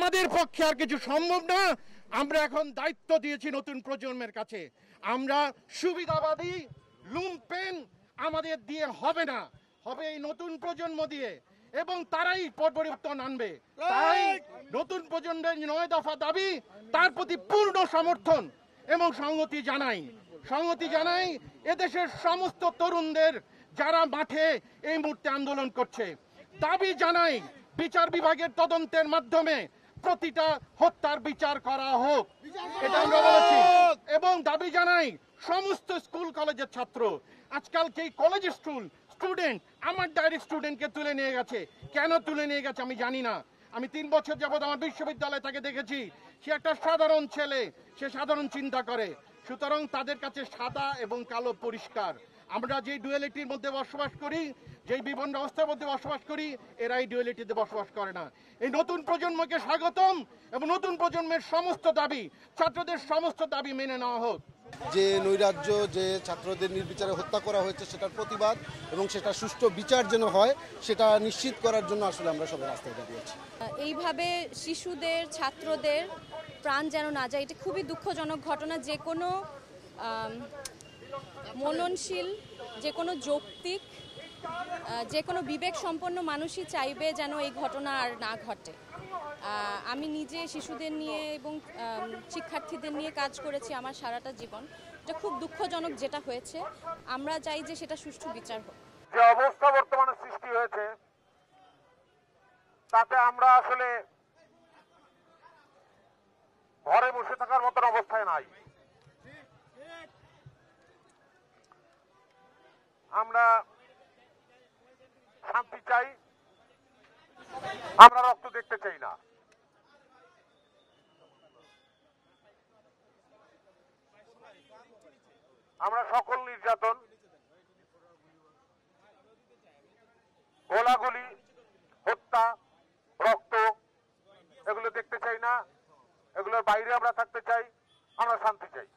আমাদের পক্ষে আর কিছু সম্ভব না। আমরা এখন দায়িত্ব দিয়েছি নতুন প্রজন্মের কাছে। আমরা সুবিধাবাদী লুম্পেন আমাদের দিয়ে হবে না, হবে এই নতুন প্রজন্ম দিয়ে, এবং তারাই পরিবর্তন আনবে। তাই নতুন প্রজন্মের 9 দফা দাবি, তার প্রতি পূর্ণ সমর্থন এবং সংহতি জানাই এদেশের সমস্ত তরুণদের যারা মাঠে এই মুহূর্তে আন্দোলন করছে। দাবি জানাই বিচার বিভাগের তদন্তের মাধ্যমে প্রতিটা হত্যার বিচার করা হোক, এটা আমরা বলেছি। এবং দাবি জানাই সমস্ত স্কুল কলেজের ছাত্র, আজকাল যেই কলেজের স্টুডেন্ট আমার ডাইরেক্ট স্টুডেন্টকে তুলে নিয়ে গেছে, কেন তুলে নিয়ে গেছে আমি জানি না। আমি 3 বছর যাবৎ আমার বিশ্ববিদ্যালয়ে তাকে দেখেছি। সে একটা সাধারণ ছেলে, সে সাধারণ চিন্তা করে। সুতরাং তাদের কাছে সাদা এবং কালো পরিষ্কার। আমরা যে ডুয়ালিটির মধ্যে বসবাস করি, যেই বিবর্ণ অবস্থার মধ্যে বসবাস করি, এরা এই ডুয়ালিটিতে বসবাস করে না। এই নতুন প্রজন্মকে স্বাগতম এবং নতুন প্রজন্মের সমস্ত দাবি, ছাত্রদের সমস্ত দাবি মেনে নেওয়া হোক। যে নৈরাজ্য, যে ছাত্রদের নির্বিচারে হত্যা করা হয়েছে সেটার প্রতিবাদ এবং সেটা সুষ্ঠু বিচার যেন হয় সেটা নিশ্চিত করার জন্য আসলে আমরা সবাই রাস্তায় দাঁড়িয়েছি। এইভাবে শিশুদের, ছাত্রদের প্রাণ যেন না যায়, এটা খুবই দুঃখজনক ঘটনা। যে কোনো মননশীল, যে কোনো যৌক্তিক, যে কোনো বিবেক সম্পন্ন মানুষই চাইবে যেন এই ঘটনা আর না ঘটে। আমি নিজে শিশুদের নিয়ে এবং শিক্ষার্থীদের নিয়ে কাজ করেছি আমার সারাটা জীবন। এটা খুব দুঃখজনক যেটা হয়েছে। আমরা চাই যে সেটা সুষ্ঠু বিচার হোক। যে অবস্থা বর্তমানে সৃষ্টি হয়েছে তাতে আমরা আসলে ঘরে বসে থাকার মতন অবস্থায় নাই। আমরা শান্তি চাই, আমরা রক্ত দেখতে চাই না। আমরা সকল নির্যাতন, গোলাগুলি, হত্যা, রক্ত এগুলো দেখতে চাই না। এগুলোর বাইরে আমরা থাকতে চাই, আমরা শান্তি চাই।